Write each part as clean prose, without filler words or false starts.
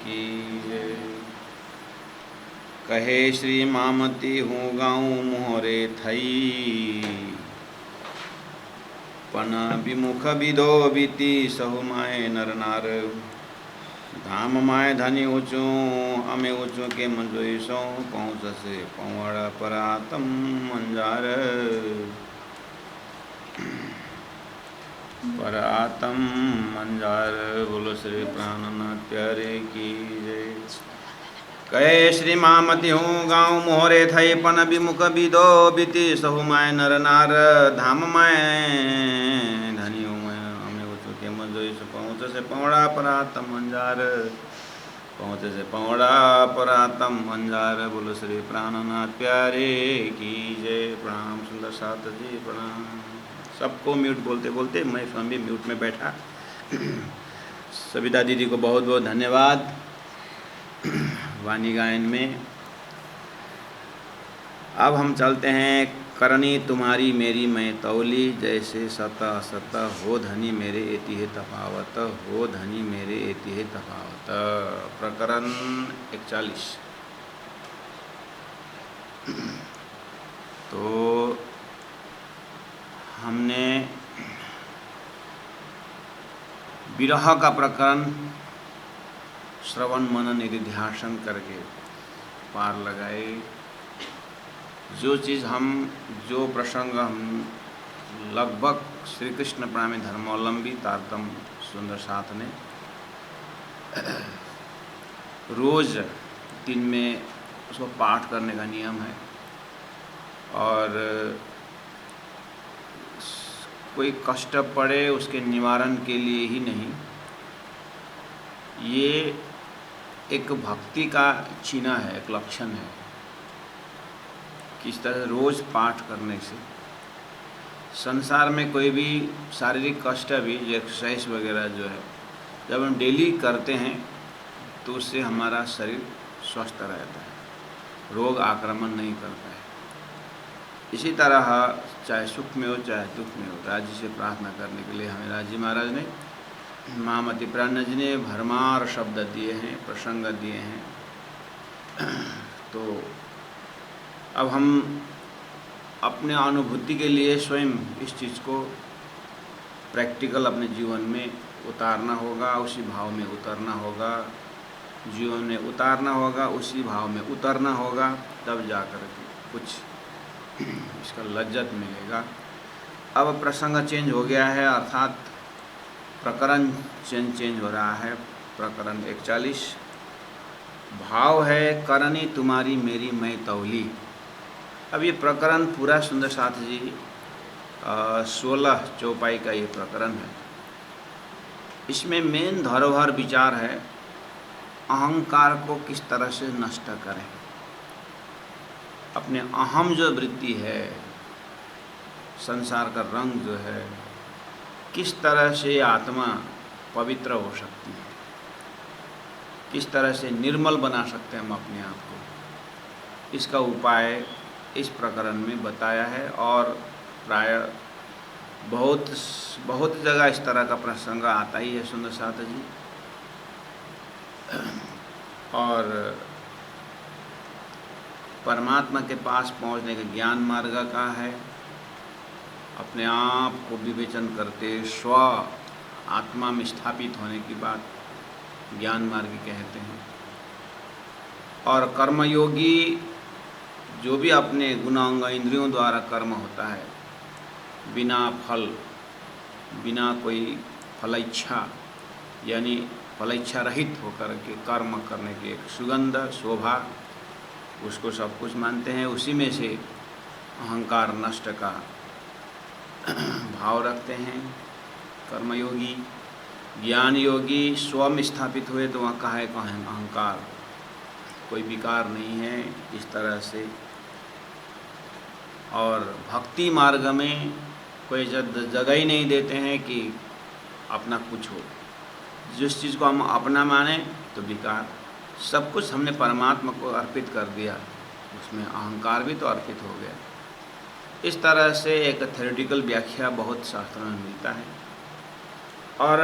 की जय। कहे श्री मामती हूँ गाँव मोहरे थई, पन विमुख विदो बीती सहु माय नर नार। धाम माय धनी ऊँचू अमे ऊँचू के मंजोई सो, पहुँच से पौड़ा परातम मंजार। परातम मंजार। बोलो श्री प्राणनाथ प्यारे की जय। कहे श्री मामती हूँ गाँव मोहरे थई, पन विमुख विदो बीती सहु माय नर नार। धाम माय धनी हूँ मैं अमे ऊँचू के मंजोई सो, पहुँच से पौड़ा परातम मंजार। पहुँच से पौड़ा परातम मंजार। बोलो श्री प्राणनाथ प्यारे की जय। प्रणाम सुंदर साथ जी, प्रणाम। सबको म्यूट बोलते बोलते मैं स्वयं भी म्यूट में बैठा। सविता दीदी को बहुत बहुत धन्यवाद वाणी गायन में। अब हम चलते हैं। करनी तुम्हारी मेरी मैं तौली, जैसे सत असत हो धनी मेरे एति है तफावत, हो धनी मेरे एति है तफावत। प्रकरण 41। तो हमने विरह का प्रकरण श्रवण मनन निधिध्यासन करके पार लगाए। जो प्रसंग हम लगभग श्री कृष्ण प्रेमी धर्मावलंबी तारतम सुंदर साथ ने रोज दिन में उसको पाठ करने का नियम है, और कोई कष्ट पड़े उसके निवारण के लिए ही नहीं, ये एक भक्ति का चिन्ह है, एक लक्षण है। किस तरह रोज पाठ करने से संसार में कोई भी शारीरिक कष्ट भी, एक्सरसाइज वगैरह जो है, जब हम डेली करते हैं तो उससे हमारा शरीर स्वस्थ रहता है, रोग आक्रमण नहीं करता है। इसी तरह चाहे सुख में हो चाहे दुख में हो, राज्य से प्रार्थना करने के लिए हमें राजी महाराज ने, महामती प्राण जी ने भरमार शब्द दिए हैं, प्रसंग दिए हैं। तो अब हम अपने अनुभूति के लिए स्वयं इस चीज़ को प्रैक्टिकल अपने जीवन में उतारना होगा, उसी भाव में उतरना होगा, जीवन में उतारना होगा, उसी भाव में उतरना होगा, तब जाकर के कुछ इसका लज्जत मिलेगा। अब प्रसंग चेंज हो गया है, अर्थात प्रकरण चेंज हो रहा है। प्रकरण 41 भाव है करनी तुम्हारी मेरी मैं तौली। अब ये प्रकरण पूरा सुंदर साथ जी 16 चौपाई का ये प्रकरण है। इसमें मेन धरोहर विचार है अहंकार को किस तरह से नष्ट करें। अपने अहम जो वृत्ति है, संसार का रंग जो है, किस तरह से आत्मा पवित्र हो सकती है, किस तरह से निर्मल बना सकते हैं हम अपने आप को, इसका उपाय इस प्रकरण में बताया है। और प्राय बहुत जगह इस तरह का प्रसंग आता ही है सुंदर साथ जी। और परमात्मा के पास पहुंचने का ज्ञान मार्ग का है, अपने आप को विवेचन करते स्व आत्मा में स्थापित होने की बात ज्ञान मार्ग कहते हैं। और कर्मयोगी जो भी अपने गुणांग इंद्रियों द्वारा कर्म होता है, बिना फल, बिना कोई फल इच्छा, यानी फल इच्छा रहित होकर के कर्म करने की एक सुगंध शोभा, उसको सब कुछ मानते हैं। उसी में से अहंकार नष्ट का भाव रखते हैं कर्मयोगी। ज्ञान योगी स्व में स्थापित हुए तो वहाँ कहाँ अहंकार, कोई विकार नहीं है इस तरह से। और भक्ति मार्ग में कोई जगह ही नहीं देते हैं कि अपना कुछ हो। जिस चीज़ को हम अपना माने तो विकार, सब कुछ हमने परमात्मा को अर्पित कर दिया, उसमें अहंकार भी तो अर्पित हो गया। इस तरह से एक थ्योरेटिकल व्याख्या बहुत शास्त्रों में मिलता है। और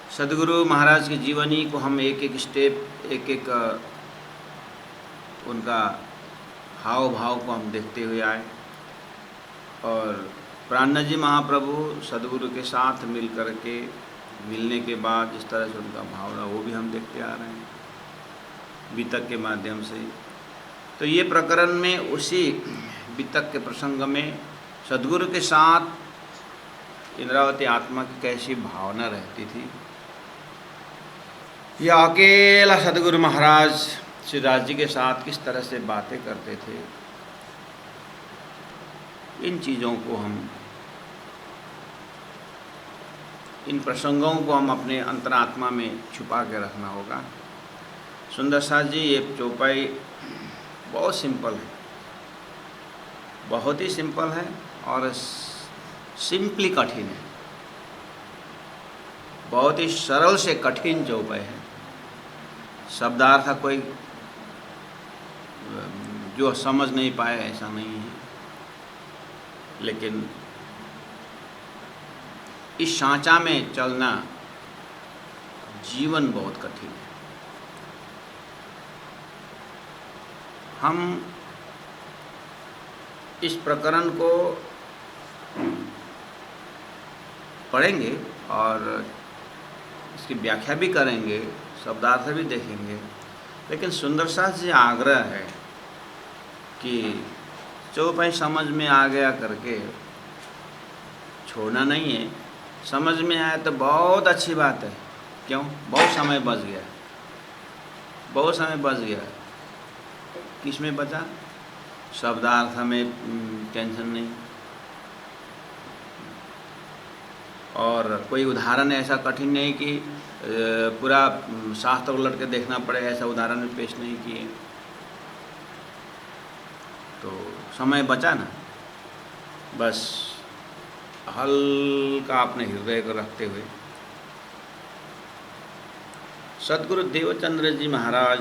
सदगुरु महाराज की जीवनी को हम एक एक स्टेप, एक एक उनका हाव भाव को हम देखते हुए आए, और प्राणनाथ जी महाप्रभु सदगुरु के साथ मिल कर के मिलने के बाद जिस तरह से उनका भाव रहा वो भी हम देखते आ रहे हैं वितक के माध्यम से। तो ये प्रकरण में उसी वितक के प्रसंग में सदगुरु के साथ इंद्रावती आत्मा की कैसी भावना रहती थी, यह अकेला सदगुरु महाराज श्री राज जी के साथ किस तरह से बातें करते थे, इन चीज़ों को हम, इन प्रसंगों को हम अपने अंतरात्मा में छुपा के रखना होगा। सुंदर साथ जी, ये चौपाई बहुत सिंपल है, बहुत ही सिंपल है और सिंपली कठिन है, बहुत ही सरल से कठिन चौपाई है। शब्दार्थ कोई जो समझ नहीं पाए ऐसा नहीं है, लेकिन इस सांचा में चलना जीवन बहुत कठिन है। हम इस प्रकरण को पढ़ेंगे और इसकी व्याख्या भी करेंगे, शब्दार्थ भी देखेंगे, लेकिन सुंदर साथ जी आग्रह है कि चौपाई समझ में आ गया करके छोड़ना नहीं है। समझ में आया तो बहुत अच्छी बात है, क्यों, बहुत समय बच गया, बहुत समय बच गया। किस में बचा, शब्दार्थ में टेंशन नहीं, और कोई उदाहरण ऐसा कठिन नहीं कि पूरा शास्त्र उलट के देखना पड़े, ऐसा उदाहरण भी पेश नहीं किए, तो समय बचा ना। बस हल्का अपने हृदय को रखते हुए सदगुरु देवचंद्र जी महाराज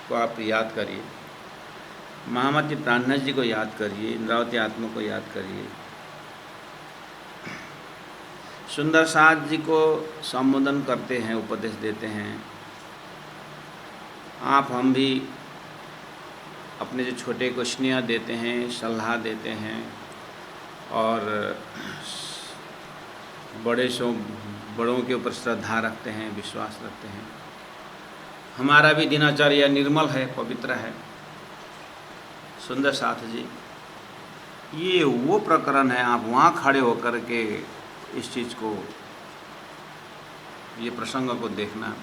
को आप याद करिए, महामती प्राणनाथ जी को याद करिए, इंद्रावती आत्मा को याद करिए, सुंदर साथ जी को संबोधन करते हैं, उपदेश देते हैं। आप हम भी अपने जो छोटे को स्नेह देते हैं, सलाह देते हैं, और बड़ों के ऊपर श्रद्धा रखते हैं, विश्वास रखते हैं। हमारा भी दिनचर्या निर्मल है, पवित्र है। सुंदर साथ जी, ये वो प्रकरण है, आप वहाँ खड़े होकर के इस चीज़ को, ये प्रसंग को देखना।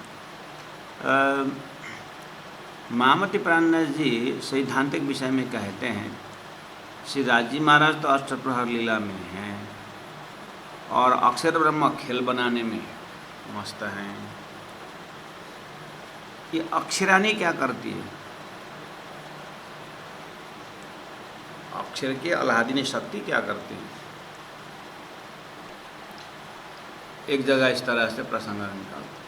महामती प्राणनाथ जी सैद्धांतिक विषय में कहते हैं, श्री राज जी महाराज तो अष्टप्रहर लीला में हैं और अक्षर ब्रह्म खेल बनाने में मस्त हैं। ये अक्षरानी क्या करती है, अक्षर की अलादीनी शक्ति क्या करती है, एक जगह इस तरह से प्रसंग निकालते।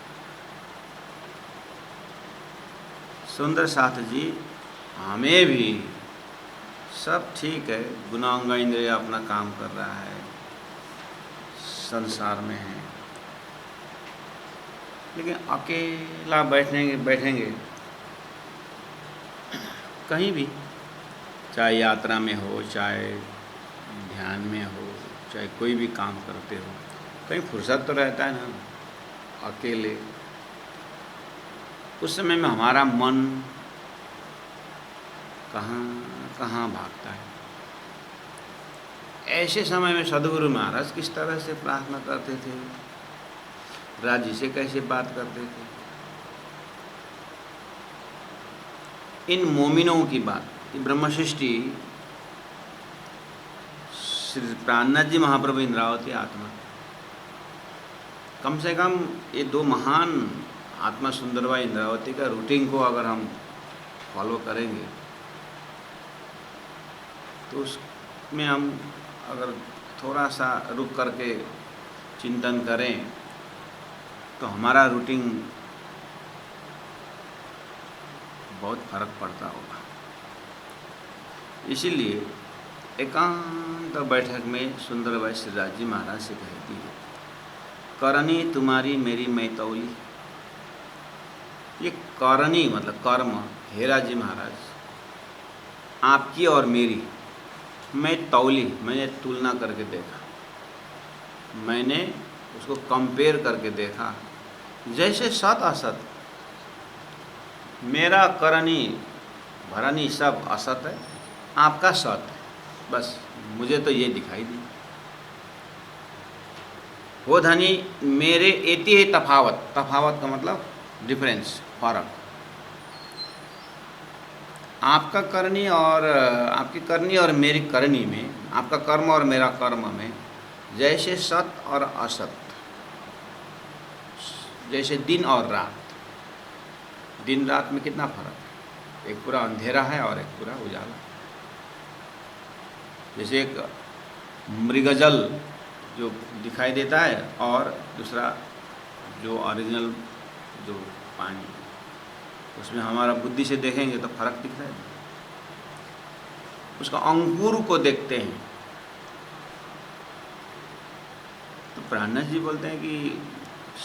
सुंदर साथ जी, हमें भी सब ठीक है, गुणांग इंद्रिय अपना काम कर रहा है, संसार में है, लेकिन अकेला बैठेंगे कहीं भी, चाहे यात्रा में हो, चाहे ध्यान में हो, चाहे कोई भी काम करते हो, कहीं फुर्सत तो रहता है ना अकेले। उस समय में हमारा मन कहाँ कहाँ भागता है। ऐसे समय में सदगुरु महाराज किस तरह से प्रार्थना करते थे, राज जी से कैसे बात करते थे, इन मोमिनों की बात, ब्रह्म सृष्टि, श्री प्राणनाथ जी महाप्रभु, इंद्रावती आत्मा, कम से कम ये दो महान आत्मा सुंदरबाई इंद्रावती का रूटीन को अगर हम फॉलो करेंगे तो उसमें हम अगर थोड़ा सा रुक करके चिंतन करें तो हमारा रूटीन बहुत फर्क पड़ता होगा। इसीलिए एकांत बैठक में सुंदरबाई श्री राज जी महाराज से कहती है करनी तुम्हारी मेरी मैं तौली। ये करनी मतलब कर्म, हेरा जी महाराज, आपकी और मेरी, मैं तौली, मैंने तुलना करके देखा, मैंने उसको कंपेयर करके देखा। जैसे सत असत, मेरा करनी भरनी सब असत है, आपका सत है, बस मुझे तो ये दिखाई दी। वो धनी मेरे एति है तफावत, तफावत का मतलब डिफरेंस, फर्क। आपका करनी और आपकी करनी और मेरी करनी में, आपका कर्म और मेरा कर्म में जैसे सत और असत, जैसे दिन और रात। दिन रात में कितना फर्क है, एक पूरा अंधेरा है और एक पूरा उजाला। जैसे एक मृगजल जो दिखाई देता है और दूसरा जो ओरिजिनल जो पानी, उसमें हमारा बुद्धि से देखेंगे तो फर्क दिखता है। उसका अंकुर को देखते हैं तो प्राणनाथ जी बोलते हैं कि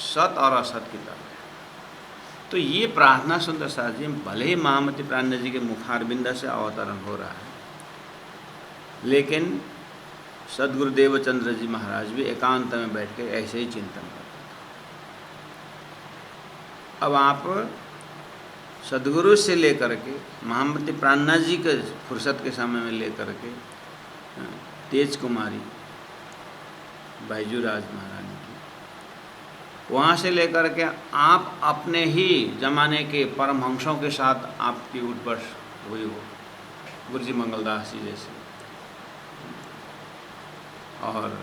सत और असत की तरह। तो ये प्रार्थना सुंदर साथ जी, भले ही महामती प्राणनाथ जी के मुखारबिंद से अवतरण हो रहा है, लेकिन सदगुरु देवचंद्र जी महाराज भी एकांत में बैठ के ऐसे ही चिंतन करते थे। अब आप सदगुरु से लेकर के महामती प्राणनाथ जी के फुर्सत के समय में लेकर के तेज कुमारी बैजूराज महारानी की, वहाँ से लेकर के आप अपने ही जमाने के परमहंसों के साथ आपकी उठबस हुई हो, गुरु जी मंगलदास जी जैसे, और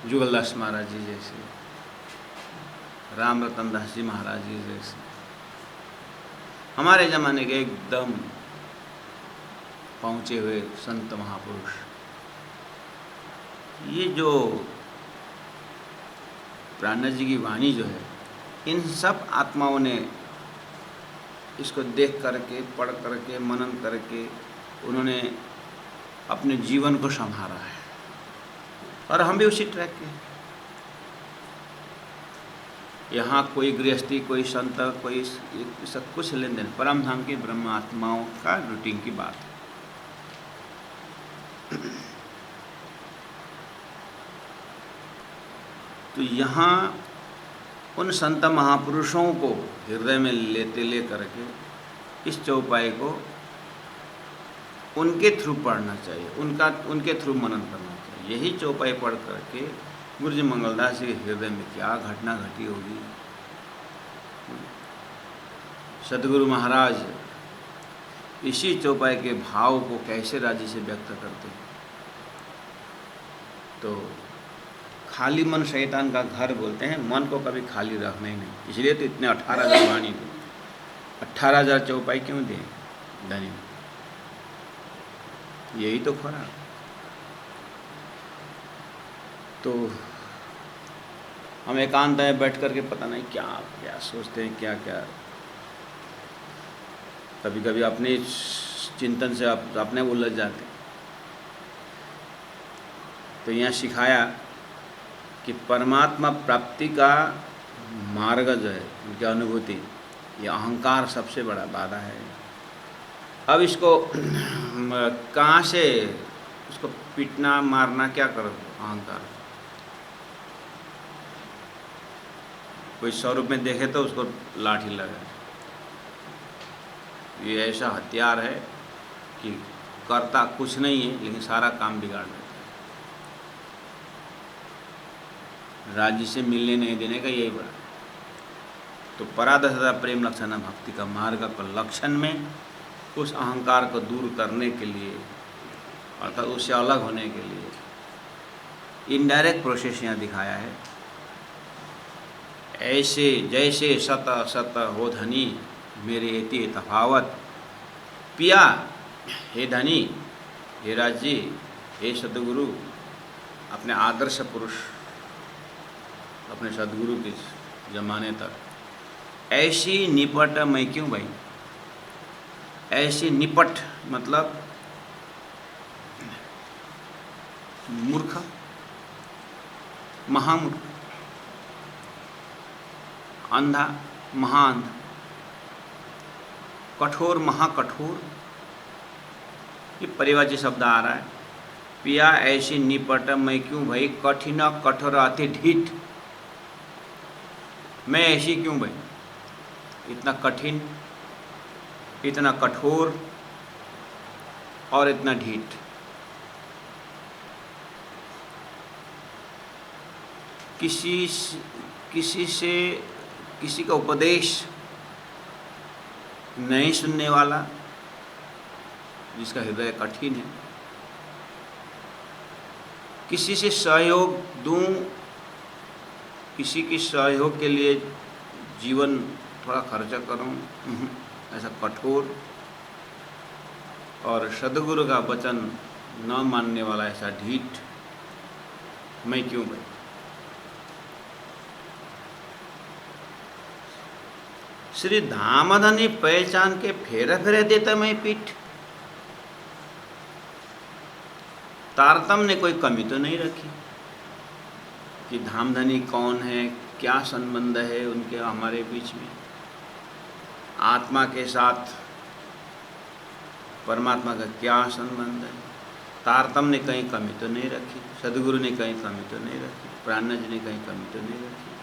जुगलदास महाराज जी जैसे, राम रतन दास जी महाराज जी जैसे, हमारे ज़माने के एकदम पहुँचे हुए संत महापुरुष। ये जो प्राणनाथ जी की वाणी जो है, इन सब आत्माओं ने इसको देख करके, पढ़ करके, मनन करके उन्होंने अपने जीवन को संभाला है, और हम भी उसी ट्रैक के। यहाँ कोई गृहस्थी, कोई संत, कोई सब कुछ लेन देन, परम धाम की ब्रह्म आत्माओं का रूटीन की बात है। तो यहाँ उन संत महापुरुषों को हृदय में ले करके इस चौपाई को उनके थ्रू पढ़ना चाहिए, उनके थ्रू मनन करना चाहिए। यही चौपाई पढ़ करके गुरु जी मंगलदास जी के हृदय में क्या घटना घटी होगी। सदगुरु महाराज इसी चौपाई के भाव को कैसे राजी से व्यक्त करते हैं। तो खाली मन शैतान का घर बोलते हैं, मन को कभी खाली रखना ही नहीं, इसलिए तो इतने 18,000 वाणी दी, 18,000 चौपाई क्यों दें धनी, यही तो खुराक। तो हम एकांत में बैठ करके पता नहीं क्या क्या सोचते हैं, क्या क्या, कभी कभी अपने चिंतन से अपने उलझ जाते हैं। तो यहाँ सिखाया कि परमात्मा प्राप्ति का मार्ग जो है, उनकी अनुभूति, ये अहंकार सबसे बड़ा बाधा है। अब इसको कहाँ से उसको पीटना मारना, क्या करो अहंकार। कोई स्वरूप में देखे तो उसको लाठी लगे, ये ऐसा हथियार है कि करता कुछ नहीं है लेकिन सारा काम बिगाड़ देता है। राजी से मिलने नहीं देने का यही बड़ा। तो परादशता प्रेम लक्षण भक्ति का मार्ग का लक्षण में उस अहंकार को दूर करने के लिए, अर्थात उससे अलग होने के लिए इनडायरेक्ट प्रोसेस यहाँ दिखाया है। ऐसे जैसे सत सत हो धनी मेरे एति तफावत, पिया हे धनी, हे राज जी, हे सदगुरु, अपने आदर्श पुरुष, अपने सदगुरु के जमाने तक ऐसी निपट मैं क्यों भाई। ऐसी निपट मतलब मूर्ख, महामूर्ख, अंधा महाअंधा, कठोर महाकठोर, ये परिवाची शब्द आ रहा है। पिया ऐसी निपट मैं क्यों भई, कठिन कठोर अति ढीठ, मैं ऐसी क्यों भई, इतना कठिन, इतना कठोर और इतना ढीठ। किसी का उपदेश नहीं सुनने वाला, जिसका हृदय कठिन है, किसी से सहयोग दूं, किसी की सहयोग के लिए जीवन थोड़ा खर्चा करूं, ऐसा कठोर, और सद्गुरु का वचन न मानने वाला ऐसा ढीठ, मैं क्यों भाई। श्री धामधनी पहचान के फेरे फेरे देता मैं पीठ, तारतम ने कोई कमी तो नहीं रखी कि धामधनी कौन है, क्या संबंध है उनके हमारे बीच में, आत्मा के साथ परमात्मा का क्या संबंध है। तारतम ने कहीं कमी तो नहीं रखी, सद्गुरु ने कहीं कमी तो नहीं रखी, प्राणनाथ जी ने कहीं कमी तो नहीं रखी।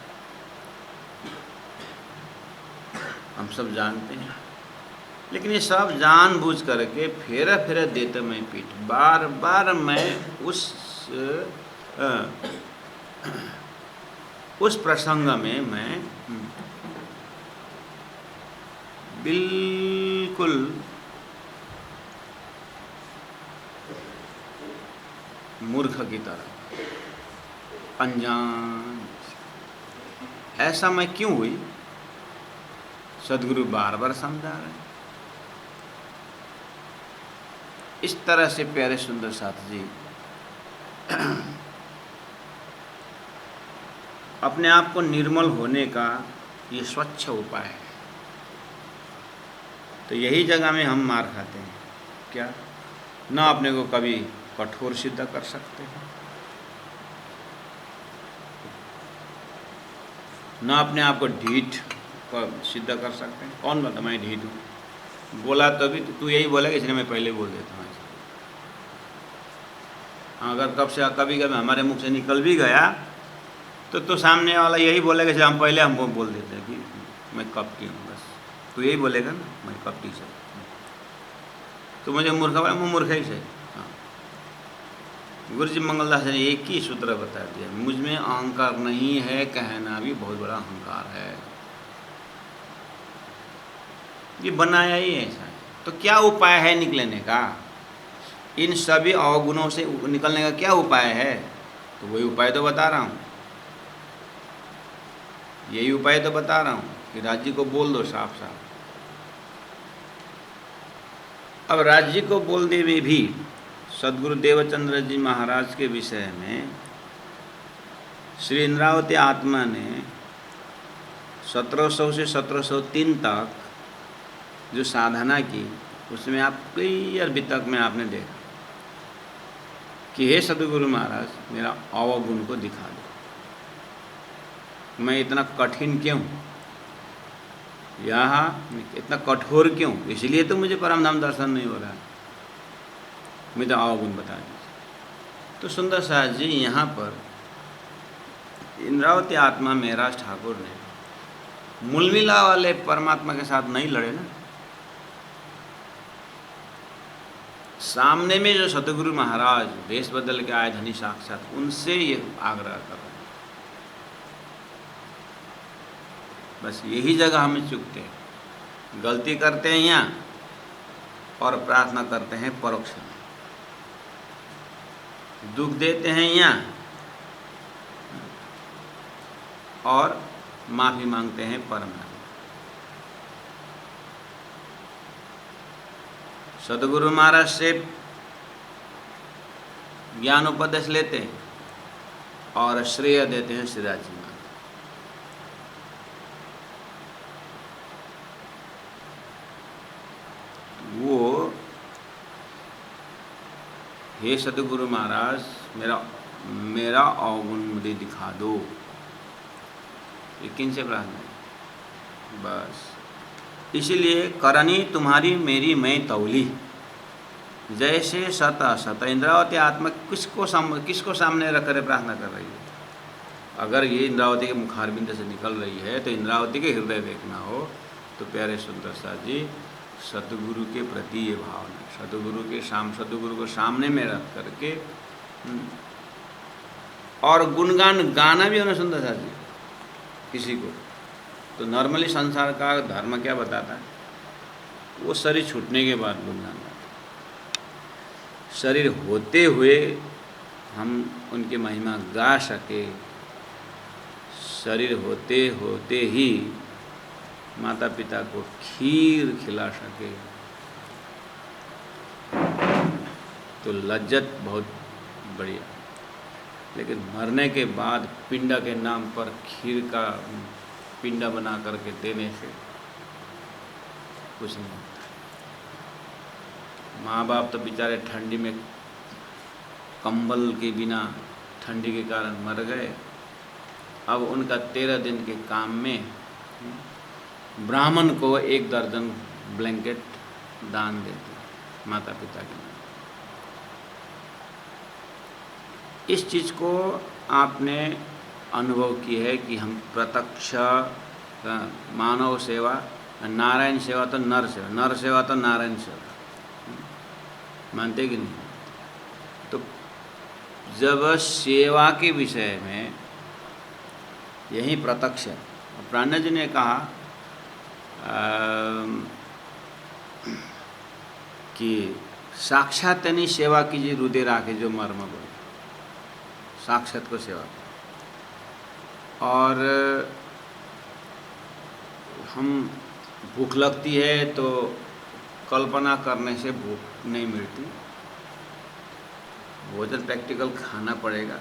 हम सब जानते हैं, लेकिन ये सब जानबूझ करके फेरा फेरा देते मैं पीठ, बार बार मैं उस प्रसंग में मैं बिल्कुल मूर्ख की तरह, अनजान, ऐसा मैं क्यों हुई। सद्गुरु बार बार समझा रहे हैं। इस तरह से प्यारे सुंदर साथ जी अपने आप को निर्मल होने का ये स्वच्छ उपाय है। तो यही जगह में हम मार खाते हैं, क्या ना अपने को कभी कठोर सिद्ध कर सकते हैं, ना अपने आप को ढीठ सिद्ध कर सकते हैं। कौन बोलता मैं ढीठ हूँ, बोला तो भी तू यही बोलेगा, इसलिए मैं पहले बोल देता हूँ। अगर कभी हमारे मुख से निकल भी गया तो सामने वाला यही बोलेगा, जैसे हम पहले हमको बोल देते हैं कि मैं कपटी हूँ, बस तू यही बोलेगा ना मैं कपटी से, तो मुझे मूर्ख बोला, मैं मूर्ख ही से। हाँ, गुरु जी मंगलदास ने एक ही सूत्र बता दिया, मुझ में अहंकार नहीं है कहना भी बहुत बड़ा अहंकार है। ये बनाया ही ऐसा है। तो क्या उपाय है निकलने का, इन सभी अवगुणों से निकलने का क्या उपाय है। तो वही उपाय तो बता रहा हूँ, यही उपाय तो बता रहा हूँ कि राज्य को बोल दो साफ साफ। अब राज्य को बोलने में भी सद्गुरु देवचंद्र जी महाराज के विषय में श्री इंद्रावती आत्मा ने 1700 से 1703 तक जो साधना की, उसमें आप कई अरबी तक में आपने देखा कि हे सद्गुरु महाराज मेरा अवगुण को दिखा दो, मैं इतना कठिन क्यों, यहाँ इतना कठोर क्यों, इसलिए तो मुझे परम धाम दर्शन नहीं हो रहा, मुझे अवगुण बता दीजिए। तो सुंदर साहब जी यहाँ पर इंद्रावती आत्मा महराज ठाकुर ने मूलमिला वाले परमात्मा के साथ नहीं लड़े ना, सामने में जो सतगुरु महाराज वेश बदल के आए धनी साक्षात, उनसे ये आग्रह कर रहे हैं। बस यही जगह हमें चूकते हैं, गलती करते हैं यहाँ और प्रार्थना करते हैं परोक्ष में, दुख देते हैं यहाँ और माफी मांगते हैं परम। सद्गुरु महाराज से ज्ञान उपदेश लेते हैं और श्रेय देते हैं श्रीराज जी महाराज। वो हे सद्गुरु महाराज मेरा मेरा अवगुण मुझे दिखा दो। ये किन से प्रार्थना है? बस इसीलिए करनी तुम्हारी मेरी मैं तौली, जैसे सत असत। इंद्रावती आत्मा किसको सामने रख कर प्रार्थना कर रही है? अगर ये इंद्रावती के मुखारबिंद से निकल रही है तो इंद्रावती के हृदय देखना हो तो प्यारे सुंदर साथ जी, सतगुरु के प्रति ये भावना, सतगुरु को सामने में रख करके और गुणगान गाना भी होना। सुंदर साथ जी किसी को तो नॉर्मली संसार का धर्म क्या बताता है? वो शरीर छूटने के बाद गुणगान गाता है। शरीर होते हुए हम उनकी महिमा गा सके, शरीर होते होते ही माता पिता को खीर खिला सके तो लज्जत बहुत बढ़िया। लेकिन मरने के बाद पिंड के नाम पर खीर का पिंड बना करके देने से कुछ नहीं होता। माँ बाप तो बेचारे ठंडी में कंबल के बिना ठंडी के कारण मर गए। अब उनका 13 दिन के काम में ब्राह्मण को 1 दर्जन ब्लैंकेट दान देते माता पिता के नाम। इस चीज़ को आपने अनुभव की है कि हम प्रत्यक्ष मानव सेवा, नारायण सेवा तो नर सेवा तो नारायण सेवा, मानते कि नहीं? तो जब सेवा के विषय में यही प्रत्यक्ष, प्राणा जी ने कहा कि साक्षात नहीं सेवा कीजिए हृदय राखे जो मर्म बोले, साक्षात को सेवा। और हम भूख लगती है तो कल्पना करने से भूख नहीं मिलती, भोजन प्रैक्टिकल खाना पड़ेगा।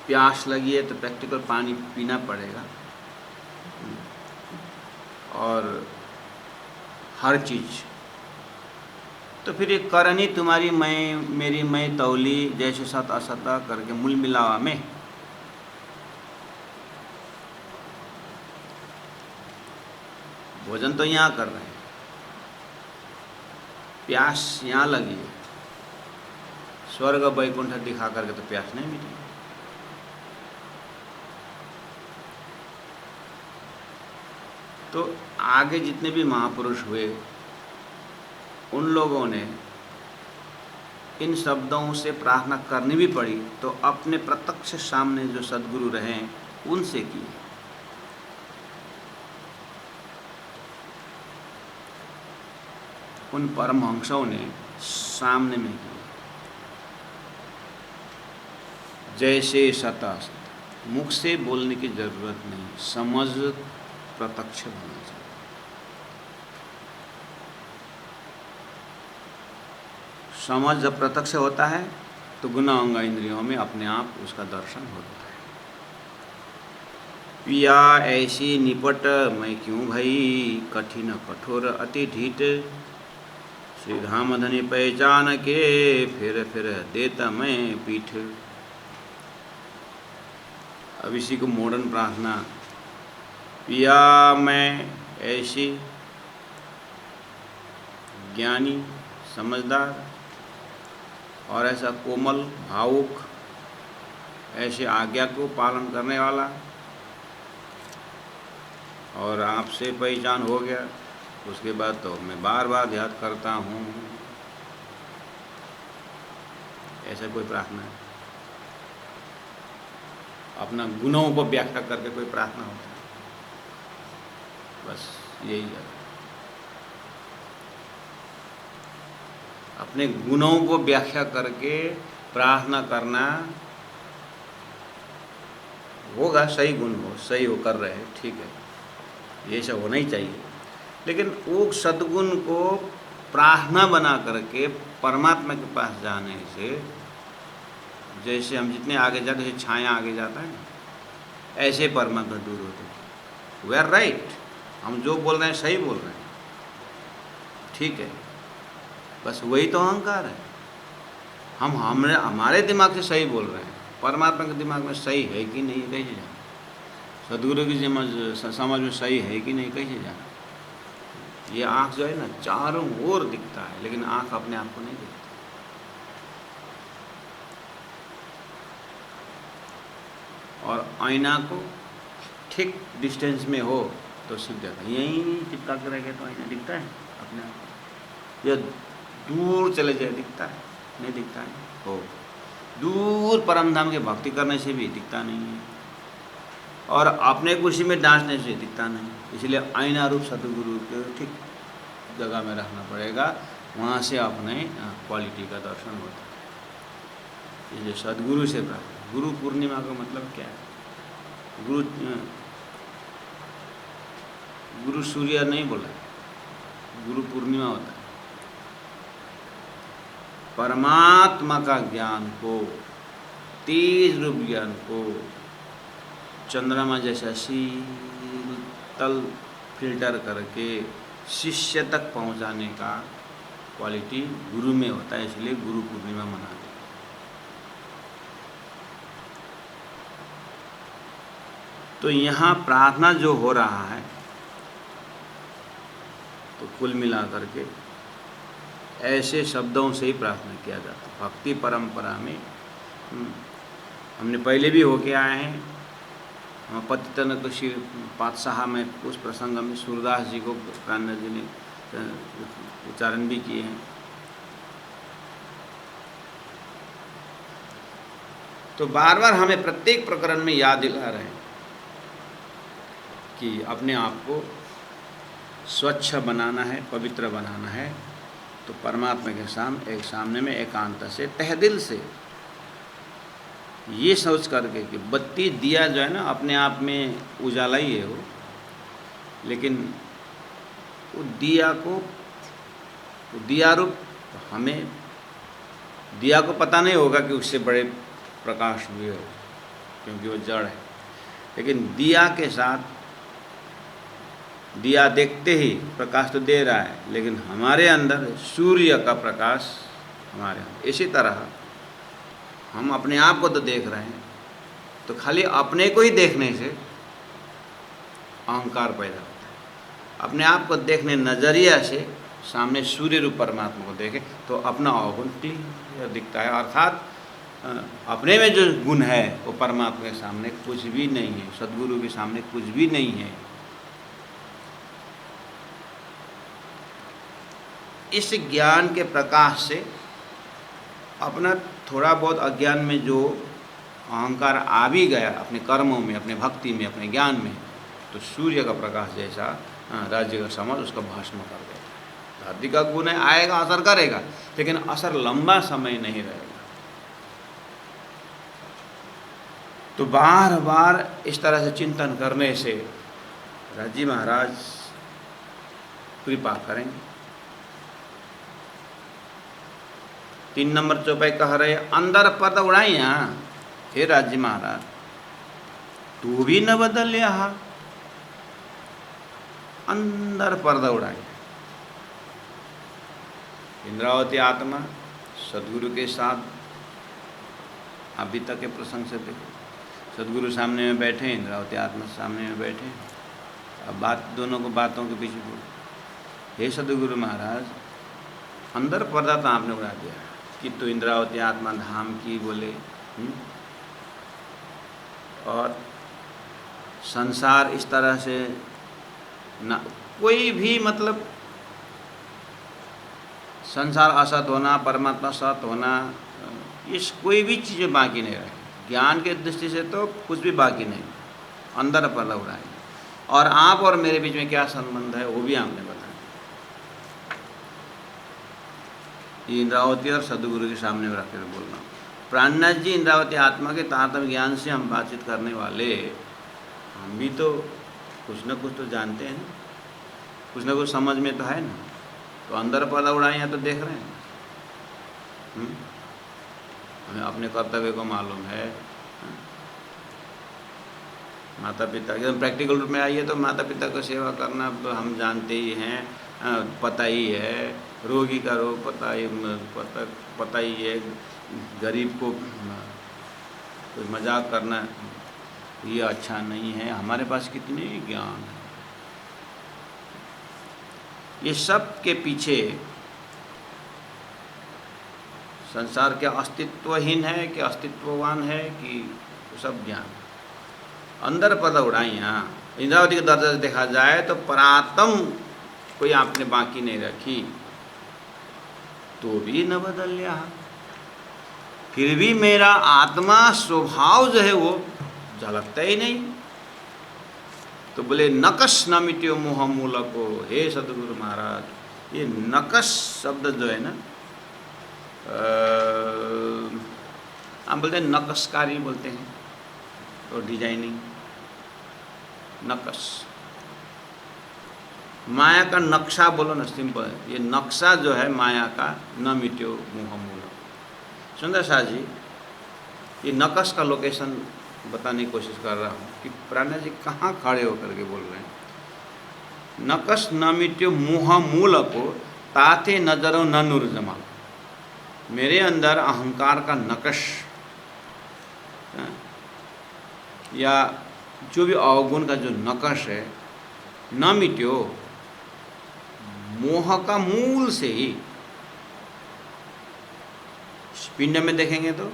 प्यास लगी है तो प्रैक्टिकल पानी पीना पड़ेगा। और हर चीज़ तो फिर ये करनी तुम्हारी मैं मेरी मैं तौली, जैसे सत असत करके मूल मिलावा में भोजन तो यहाँ कर रहे हैं, प्यास यहाँ लगी है, स्वर्ग वैकुंठ दिखा करके तो प्यास नहीं मिली। तो आगे जितने भी महापुरुष हुए उन लोगों ने इन शब्दों से प्रार्थना करनी भी पड़ी तो अपने प्रत्यक्ष सामने जो सद्गुरु रहे उनसे की। उन परमहंसों ने सामने में की। जैसे सता मुख से बोलने की जरूरत नहीं, समझ प्रत्यक्ष होना चाहिए। समझ जब प्रत्यक्ष होता है तो गुना अंग इंद्रियों में अपने आप उसका दर्शन होता है। पिया ऐसी निपट मैं क्यों भई, कठिन कठोर अति ढीठ, श्री धाम धनी पहचान के फिर देता मैं पीठ। अब इसी को मॉडर्न प्रार्थना, पिया मैं ऐसी ज्ञानी समझदार और ऐसा कोमल भावुक, ऐसे आज्ञा को पालन करने वाला, और आपसे पहचान हो गया उसके बाद तो मैं बार बार याद करता हूँ। ऐसा कोई प्रार्थना है? अपना गुणों को व्याख्या करके कोई प्रार्थना होता है? बस यही है, अपने गुणों को व्याख्या करके प्रार्थना करना होगा। सही गुण हो, सही हो कर रहे हैं, ठीक है, ये सब होना ही चाहिए। लेकिन वो सद्गुण को प्रार्थना बना करके परमात्मा के पास जाने से, जैसे हम जितने आगे जाते हैं छाया आगे जाता है ना, ऐसे परमात्मा दूर होते हैं। वी आर राइट, हम जो बोल रहे हैं सही बोल रहे हैं, ठीक है, बस वही तो अहंकार है। हम हमारे दिमाग से सही बोल रहे हैं, परमात्मा के दिमाग में सही है कि नहीं कैसे जाना? सदगुरु की समझ में सही है कि नहीं कैसे जाना? ये आँख जो है ना चारों ओर दिखता है, लेकिन आँख अपने आप को नहीं दिखता। और आईना को ठीक डिस्टेंस में हो तो सिर्फ देखा, यहीं चिपका के रह गया तो आईना दिखता है अपने आप, या दूर चले जाए दिखता है? नहीं दिखता है। हो दूर परम धाम की भक्ति करने से भी दिखता नहीं है, और अपने कुर्सी में डांटने से दिखता नहीं। इसलिए आईना रूप सदगुरु के ठीक जगह में रखना पड़ेगा, वहाँ से अपने क्वालिटी का दर्शन होता है। इसलिए सदगुरु से प्राप्त। गुरु पूर्णिमा का मतलब क्या है? गुरु सूर्य नहीं बोला, गुरु पूर्णिमा होता है। परमात्मा का ज्ञान को, तेज रूप ज्ञान को चंद्रमा जैसा शीतल फिल्टर करके शिष्य तक पहुंचाने का क्वालिटी गुरु में होता है। इसलिए गुरु पूर्णिमा मनाते हैं। तो यहाँ प्रार्थना जो हो रहा है, तो कुल मिला करके ऐसे शब्दों से ही प्रार्थना किया जाता है। भक्ति परंपरा में हमने पहले भी होके आए हैं। पतितन शिर पातशाह में उस प्रसंग में सूरदास जी को प्राणनाथ जी ने उच्चारण भी किए हैं। तो बार बार हमें प्रत्येक प्रकरण में याद दिला रहे हैं कि अपने आप को स्वच्छ बनाना है, पवित्र बनाना है। तो परमात्मा के सामने में एकांत से, तह दिल से ये सोच करके कि बत्ती दिया जो है ना अपने आप में उजाला ही है वो, लेकिन वो दिया को, दिया रूप हमें, दिया को पता नहीं होगा कि उससे बड़े प्रकाश हुए हो, क्योंकि वो जड़ है। लेकिन दिया के साथ, दिया देखते ही प्रकाश तो दे रहा है, लेकिन हमारे अंदर सूर्य का प्रकाश हमारे अंदर। इसी तरह हम अपने आप को तो देख रहे हैं, तो खाली अपने को ही देखने से अहंकार पैदा होता है। अपने आप को देखने नजरिया से सामने सूर्य रूप परमात्मा को देखें तो अपना अवगुण क्लियर दिखता है। अर्थात अपने में जो गुण है वो परमात्मा के सामने कुछ भी नहीं है, सदगुरु के सामने कुछ भी नहीं है। इस ज्ञान के प्रकाश से अपना थोड़ा बहुत अज्ञान में जो अहंकार आ भी गया अपने कर्मों में, अपने भक्ति में, अपने ज्ञान में, तो सूर्य का प्रकाश जैसा राज्य का समझ उसका भस्म कर देता है। धरती का गुण है, आएगा, असर करेगा, लेकिन असर लंबा समय नहीं रहेगा। तो बार बार इस तरह से चिंतन करने से राजी महाराज कृपा करेंगे। 3 नंबर चौपाई कह रहे, अंदर पद उड़ाई। हे राजी महाराज, तू भी न बदल यहाँ, अंदर पर्दा उड़ाई। इंद्रावती आत्मा सदगुरु के साथ, अभी तक के प्रसंग से देखो, सदगुरु सामने में बैठे, इंद्रावती आत्मा सामने में बैठे। अब बात दोनों को बातों के पीछे बोल, हे सदगुरु महाराज, अंदर पर्दा तो आपने उड़ा दिया कि तो इंद्रावती आत्मा धाम की बोले, और संसार इस तरह से ना, कोई भी मतलब संसार असत होना, परमात्मा सत होना, इस कोई भी चीज़ें बाकी नहीं रहे। ज्ञान के दृष्टि से तो कुछ भी बाकी नहीं, अंदर पर्दा उड़ाए। और आप और मेरे बीच में क्या संबंध है वो भी आपने बताया। इंद्रावती और सदगुरु के सामने में रख कर बोलना। प्राणनाथ जी इंद्रावती आत्मा के तारतम्य ज्ञान से हम बातचीत करने वाले, हम भी तो कुछ न कुछ तो जानते हैं ना, कुछ न कुछ समझ में तो है ना। तो अंदर पर्दा उड़ाए या तो देख रहे हैं। हमें अपने कर्तव्य को मालूम है। माता पिता एकदम प्रैक्टिकल रूप में आइए तो माता पिता को सेवा करना हम जानते ही हैं, पता ही है। रोगी का रोग पता ही है, गरीब को कोई मजाक करना ये अच्छा नहीं है। हमारे पास कितने ज्ञान है। ये सब के पीछे संसार क्या अस्तित्वहीन है कि अस्तित्ववान है कि सब ज्ञान। अंदर पद उड़ाई। यहाँ इंद्रावती के दर्जा से देखा जाए तो परात्म कोई आपने बाकी नहीं रखी, तो भी न बदल लिया, फिर भी मेरा आत्मा स्वभाव जो है वो झलकता ही नहीं। तो बोले नकश न मिट्यो मोह मूल को। हे सदगुरु महाराज, ये नकश शब्द जो है ना, हम बोलते हैं नकशकारी बोलते हैं, तो डिजाइनिंग नकश, माया का नक्शा बोलो ना, सिंपल है। ये नक्शा जो है माया का, न मिट्यो मोह मूल। सुंदर शाह जी ये नकश का लोकेशन बताने की कोशिश कर रहा हूँ कि प्राणा जी कहाँ खड़े होकर के बोल रहे हैं। नकश न मिट्यो मोह मूल को ताते नजरो न नूर जमा। मेरे अंदर अहंकार का नकश या जो भी अवगुण का जो नकश है, न मिट्यो, मोह का मूल से ही। पिंड में देखेंगे तो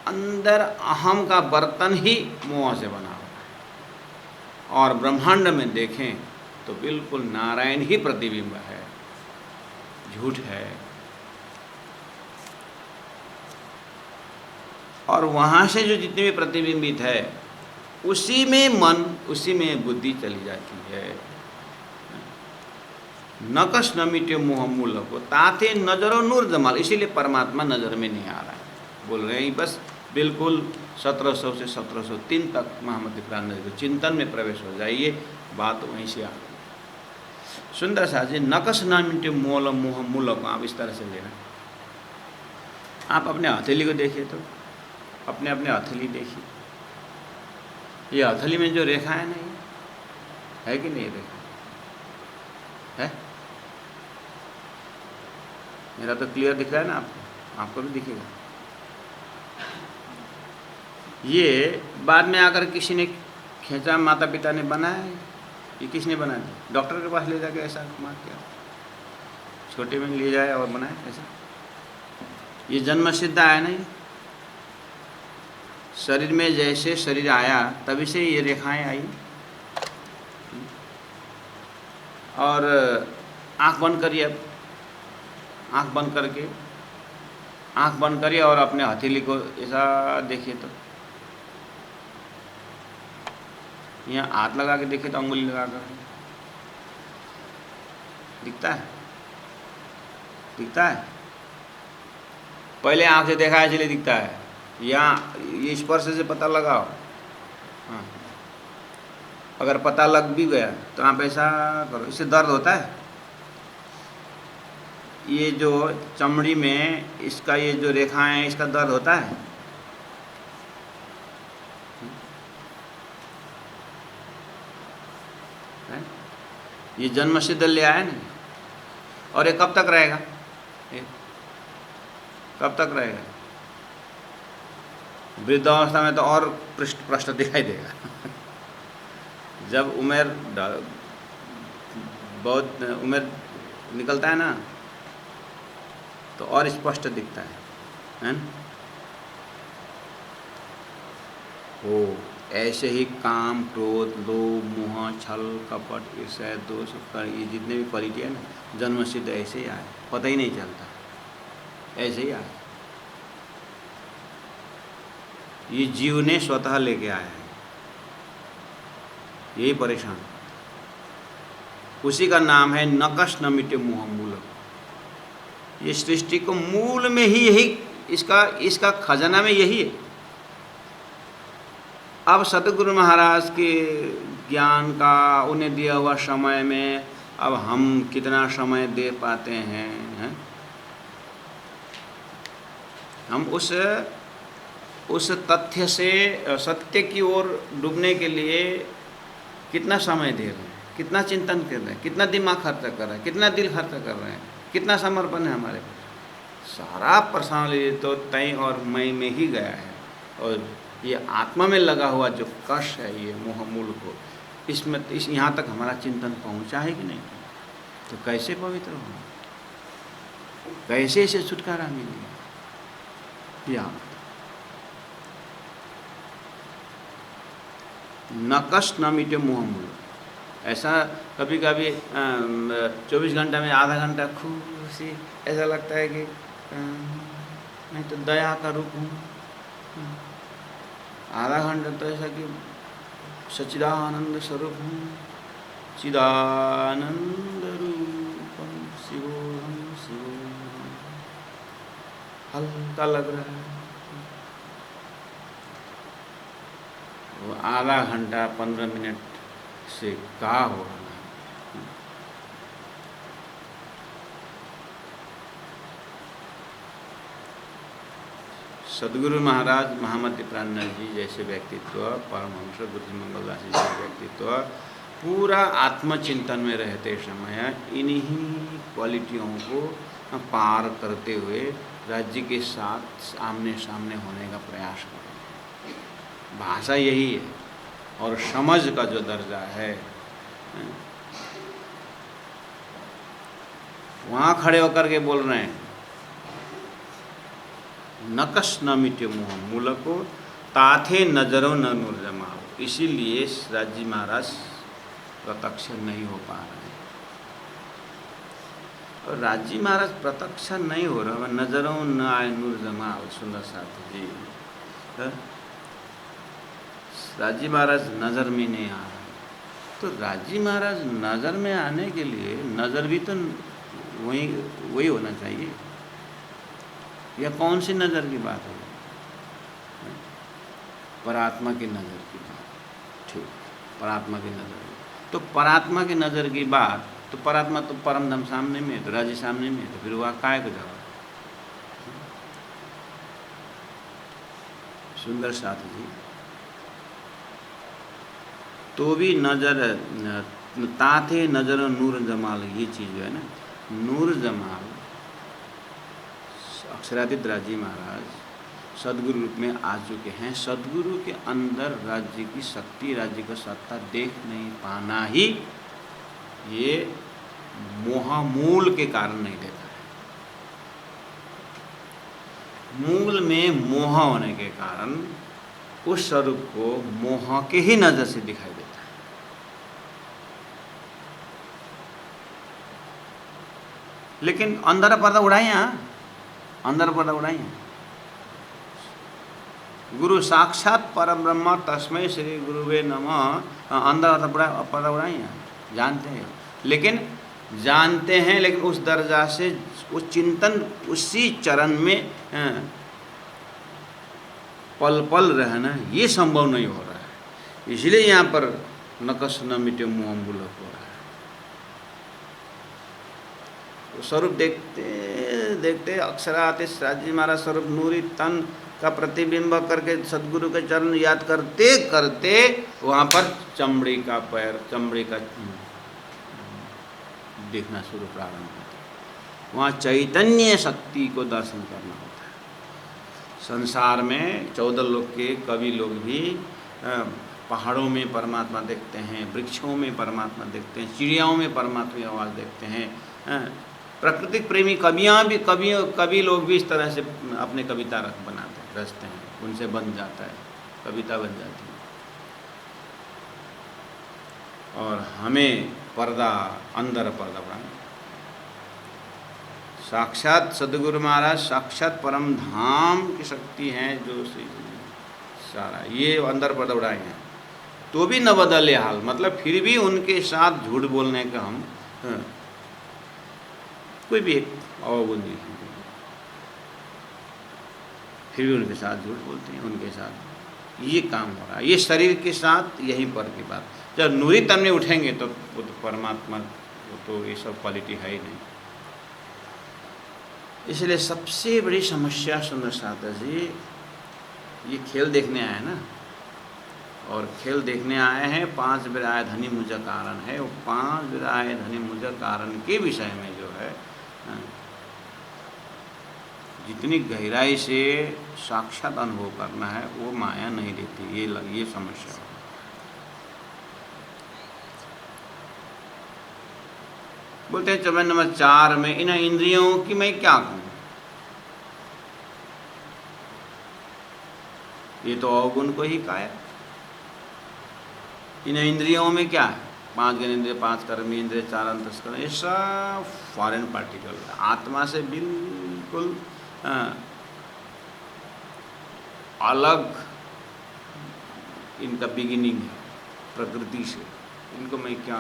अंदर अहम का बर्तन ही मोह से बना हुआ है, और ब्रह्मांड में देखें तो बिल्कुल नारायण ही प्रतिबिंब है, झूठ है। और वहाँ से जो जितने भी प्रतिबिंबित है उसी में मन, उसी में बुद्धि चली जाती है। नकश न मिट्यो मोह मूल को ताते नजरो नूर जमाल। इसीलिए परमात्मा नज़र में नहीं आ रहा है। बोल रहे हैं बस बिल्कुल 1700 से 1703 तक महामती प्राण को चिंतन में प्रवेश हो जाइए, बात वहीं से आ गई। सुंदर सा जी, नकश न मिट्यो मोल मोह मूल को आप इस तरह से लेना। आप अपने हथेली को देखिए, तो अपने अपने हथेली देखिए, ये हथेली में जो रेखा है नहीं, है कि नहीं रेखा है? मेरा तो क्लियर दिख रहा है ना आपको, आपको भी दिखेगा। ये बाद में आकर किसी ने खींचा, माता पिता ने बनाया, ये किसने बना दिया? डॉक्टर के पास ले जाके ऐसा मार किया, छोटे में ले जाए और बनाए ऐसा। ये जन्म सिद्ध आया नहीं, शरीर में जैसे शरीर आया तभी से ये रेखाएं आई। और आँख बंद करिए, अब आँख बंद करके, आँख बंद करिए और अपने हथेली को ऐसा देखिए, तो यहाँ हाथ लगा के देखिए तो अंगुली लगा कर दिखता है, दिखता है। पहले आँख से देखा है इसलिए दिखता है। यहाँ ये स्पर्श से पता लगाओ। हाँ, अगर पता लग भी गया तो आप ऐसा करो, इससे दर्द होता है। ये जो चमड़ी में इसका ये जो रेखाएं हैं, इसका दर्द होता है। ये जन्म सिद्ध ले आया नहीं, और ये कब तक रहेगा? कब तक रहेगा? वृद्धावस्था में तो और पृष्ठ दिखाई देगा। जब बहुत उम्र निकलता है ना, तो और स्पष्ट दिखता है ना? हो ऐसे ही काम, क्रोध, लोभ, मोह, छल, कपट, ईर्ष्या, दोष, ये जितने भी परिचय है ना, जन्म सिद्ध ऐसे ही आए, पता ही नहीं चलता, ऐसे ही आए। ये जीव ने स्वतः लेके आया है, यही परेशान। उसी का नाम है नकश न मिटे मोह मूल। ये सृष्टि को मूल में ही यही, इसका खजाना में यही है। अब सतगुरु महाराज के ज्ञान का उन्हें दिया हुआ समय में अब हम कितना समय दे पाते हैं? हम उस तथ्य से सत्य की ओर डूबने के लिए कितना समय दे रहे हैं, कितना चिंतन कर रहे हैं, कितना दिमाग खर्च कर रहे हैं, कितना दिल खर्च कर रहे हैं, कितना समर्पण है हमारे पास? सारा पर्सनालिटी तो तय और मैं में ही गया है, और ये आत्मा में लगा हुआ जो कष है, ये मोह मूल को, इसमें इस यहाँ तक हमारा चिंतन पहुँचा है कि नहीं, तो कैसे पवित्र हो, कैसे इसे छुटकारा मिलेगा। या न कष्ट न मिटे मोह मूल। ऐसा कभी कभी 24 घंटा में आधा घंटा खुशी, ऐसा लगता है कि मैं तो दया का रूप हूँ, आधा घंटा तो ऐसा कि सच्चिदानंद स्वरूप हूँ, चिदानंद रूपम शिवोहम शिवोहम, हल्का लग रहा है। वो आधा घंटा 15 मिनट से क्या हो रहा है। सदगुरु महाराज महामति प्राणनाथ जी जैसे व्यक्तित्व, परमहंस बुद्धिमंगल जी जैसे व्यक्तित्व पूरा आत्मचिंतन में रहते समय इन्हीं क्वालिटियों को पार करते हुए राज्य के साथ आमने सामने होने का प्रयास करें। भाषा यही है, और समझ का जो दर्जा है वहाँ खड़े होकर के बोल रहे हैं, नकश न मिटे मोह मूल को, ताथे नजरों न नूर जमाओ। इसीलिए राजी महाराज प्रत्यक्ष नहीं हो पा रहे, और राजी महाराज प्रत्यक्ष नहीं हो रहा, नजरों न आए नूर जमाओ। सुंदर साथी जी, राजी महाराज नज़र में नहीं आ रहा, तो राजी महाराज नज़र में आने के लिए नज़र भी तो वही होना चाहिए। यह कौन सी नज़र की बात है? परात्मा की नज़र की बात। ठीक, परात्मा की नज़र। तो परात्मा की नज़र की बात, तो परात्मा तो परम धाम सामने में है, तो राजी सामने में है, तो फिर वह काय को जवाब। सुंदर साथी जी, तो भी नजर ताथे नजर नूर जमाल, ये चीज़ जो है ना, नूर जमाल अक्षरातीत राजी महाराज सदगुरु रूप में आ चुके हैं। सदगुरु के अंदर राज्य की शक्ति, राज्य का सत्ता देख नहीं पाना ही ये मोहमूल के कारण नहीं देखा है। मूल में मोह होने के कारण उस स्वरूप को मोह के ही नजर से दिखाई देता है। लेकिन अंदर पर्दा उड़ाए, अंदर पर्दा उड़ाई। गुरु साक्षात परम ब्रह्म तस्मै श्री गुरुवे नमः, अंदर पर्दा उड़ाई, जानते हैं। लेकिन जानते हैं, लेकिन उस दर्जा से वो चिंतन उसी चरण में पल पल रहना ये संभव नहीं हो रहा है। इसलिए यहाँ पर नकश न मिटे मोह मूल हो रहा है। स्वरूप देखते देखते अक्षरातीत राजी महाराज स्वरूप नूरी तन का प्रतिबिंब करके सदगुरु के चरण याद करते करते वहाँ पर चमड़ी का पैर, चमड़ी का देखना शुरू प्रारंभ होता है। वहाँ चैतन्य शक्ति को दर्शन करना होता है। संसार में 14 लोक के कवि लोग भी पहाड़ों में परमात्मा देखते हैं, वृक्षों में परमात्मा देखते हैं, चिड़ियाओं में परमात्मा की आवाज़ देखते हैं। प्राकृतिक प्रेमी कवि लोग भी इस तरह से अपने कविता बनाते हैं, रचते हैं, उनसे बन जाता है, कविता बन जाती है। और हमें पर्दा, अंदर पर्दा बनाना। साक्षात सदगुरु महाराज साक्षात परम धाम की शक्ति है, जो सारा ये अंदर पर्दा उड़ाए हैं, तो भी न बदले हाल। मतलब फिर भी उनके साथ झूठ बोलने का हम कोई भी एक अवगुण नहीं, फिर भी उनके साथ झूठ बोलते हैं, उनके साथ ये काम हो रहा है। ये शरीर के साथ यहीं पर की बात। जब नूरी तन में उठेंगे तो वो तो परमात्मा, वो तो ये सब क्वालिटी है ही नहीं। इसलिए सबसे बड़ी समस्या सुंदर साथा जी, ये खेल देखने आए ना, और खेल देखने आए हैं 5 विराय धनी मुझ कारण है। वो 5 विराय धनी मुझ कारण के विषय में जो है जितनी गहराई से साक्षात अनुभव करना है वो माया नहीं देती। ये समस्या है। बोलते हैं चरण नंबर 4 में, इन इंद्रियों की मैं क्या कहूँ। ये तो अवगुण को ही काया। इन इंद्रियों में क्या है, 5 ज्ञानेंद्रिय, 5 कर्मेंद्रिय, 4 अंतस्करण, ये सब फॉरेन पार्टिकल है, आत्मा से बिल्कुल अलग इनका बिगिनिंग है प्रकृति से। इनको मैं क्या,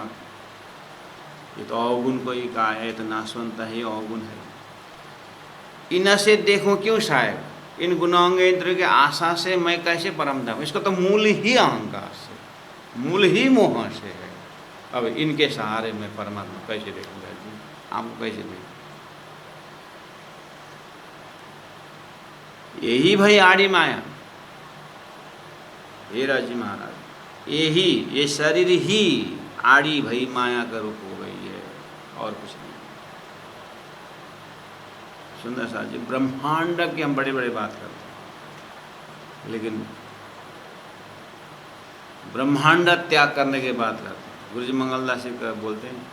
ये तो अवगुण को ही कहा है, तो नाशवंत है, अवगुण है। इनसे देखो क्यों साहेब, इन गुणांग इंद्रिय के आशा से मैं कैसे परम धाम। इसका तो मूल ही अहंकार से, मूल ही मोह से है। अब इनके सहारे मैं परमात्मा कैसे देखूंगा जी, आपको कैसे देखूँ। यही भाई आड़ी माया, हे राजी महाराज, यही ये शरीर ही आड़ी भाई माया का रूप हो गई है और कुछ नहीं। सुंदर सा जी, ब्रह्मांड की हम बड़े बड़े बात करते हैं, लेकिन ब्रह्मांड त्याग करने की बात करते हैं। गुरु जी मंगलदास जी का बोलते हैं,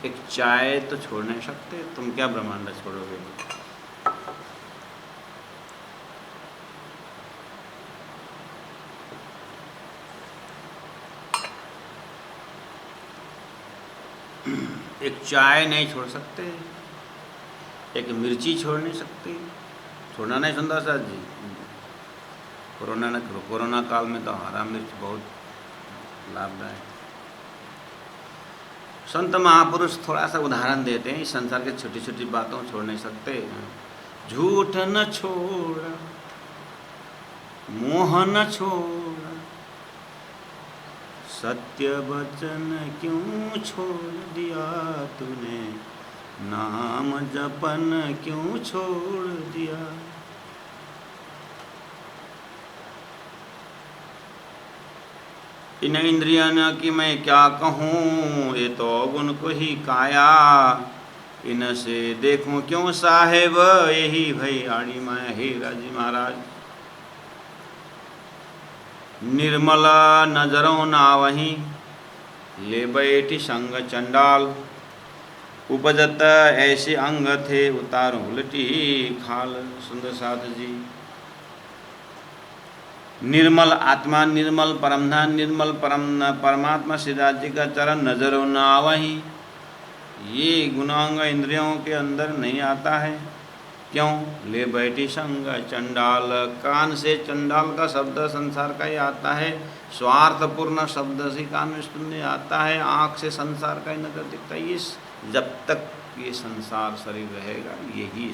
एक चाय तो छोड़ नहीं सकते, तुम क्या ब्रह्मांड छोड़ोगे। एक चाय नहीं छोड़ सकते, एक मिर्ची छोड़ नहीं सकते, छोड़ना नहीं। सुंदर सा जी, कोरोना न करो, कोरोना काल में तो हरा मिर्च बहुत लाभदायक। संत महापुरुष थोड़ा सा उदाहरण देते हैं, इस संसार के छोटी छोटी बातों छोड़ नहीं सकते। झूठ न छोड़ा, मोह न छोड़ा, सत्य वचन क्यों छोड़ दिया तूने, नाम जपन क्यों छोड़ दिया। इन इंद्रियां की मैं क्या कहूँ, ये तो अवगुण को ही काया। इनसे देखूं क्यों साहेब, यही भई आड़ी माया। हे राजी महाराज, निर्मला नजरों ना वहीं, ले बैठी संग चंडाल। उपजत ऐसे अंग थे, उतारो उलटी खाल। सुंदर साध जी, निर्मल आत्मा, निर्मल परमधान, निर्मल परमात्मा श्रीदास जी का चरण नजरों न आवहीं, ये गुणांग इंद्रियों के अंदर नहीं आता है। क्यों, ले बैठी संग चंडाल। कान से चंडाल का शब्द संसार का ही आता है, स्वार्थपूर्ण शब्द से कान में सुनने आता है, आँख से संसार का ही नजर दिखता है। ये जब तक ये संसार शरीर रहेगा यही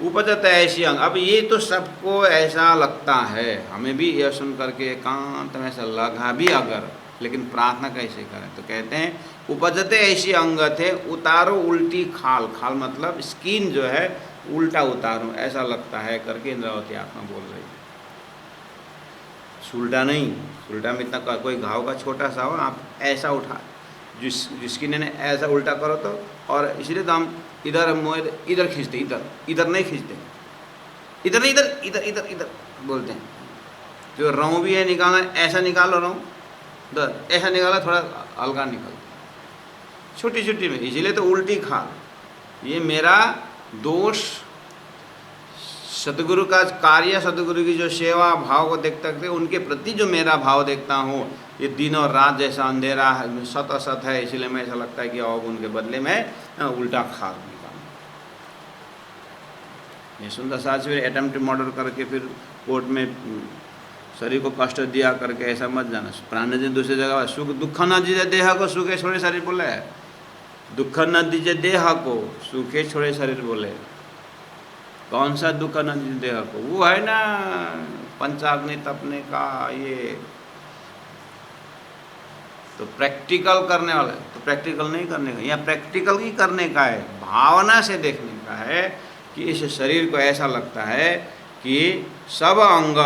उपजत ऐसी अंग। अब ये तो सबको ऐसा लगता है, हमें भी यह सुन करके एकांत में ऐसा लगा भी अगर, लेकिन प्रार्थना कैसे करें, तो कहते हैं उपजते ऐसी अंग थे, उतारो उल्टी खाल। खाल मतलब स्किन जो है उल्टा उतारो, ऐसा लगता है करके इंद्रावती आत्मा बोल रही है। उल्टा नहीं, उल्टा में इतना कोई घाव का छोटा सा हो, आप ऐसा उठा, जिसकी ने ऐसा उल्टा करो तो, और इसलिए तो हम इधर इधर खींचते, इधर नहीं खींचते, इधर नहीं, इधर इधर इधर इधर बोलते हैं। जो रौं भी है निकालना, ऐसा निकालो रौं, इधर ऐसा निकाला, थोड़ा हल्का निकल, छोटी छोटी में, इसलिए तो उल्टी खाल। ये मेरा दोष, सतगुरु का कार्य, सतगुरु की जो सेवा भाव को देखते देखते उनके प्रति जो मेरा भाव देखता हूँ, ये दिन और रात जैसा अंधेरा है, सत असत है, इसलिए मैं ऐसा लगता है कि अवगुण के बदले में उल्टा खाल निकालूं। ये सुंदर साज फिर अटेम्प्ट मर्डर करके फिर कोर्ट में शरीर को कष्ट दिया करके ऐसा मत जाना। प्राण जी दूसरी जगह सुख दुख न दीजिए देह को, सुखे छोड़े शरीर बोले, दुख न दीजिए देह को, सुखे छोड़े शरीर बोले। कौन सा दुख न दीजिए देह को, वो है ना पंचाग्नि तपने का, ये तो प्रैक्टिकल करने वाला है, तो प्रैक्टिकल नहीं करने का, यहाँ प्रैक्टिकल ही करने का है, भावना से देखने का है कि इस शरीर को ऐसा लगता है कि सब अंग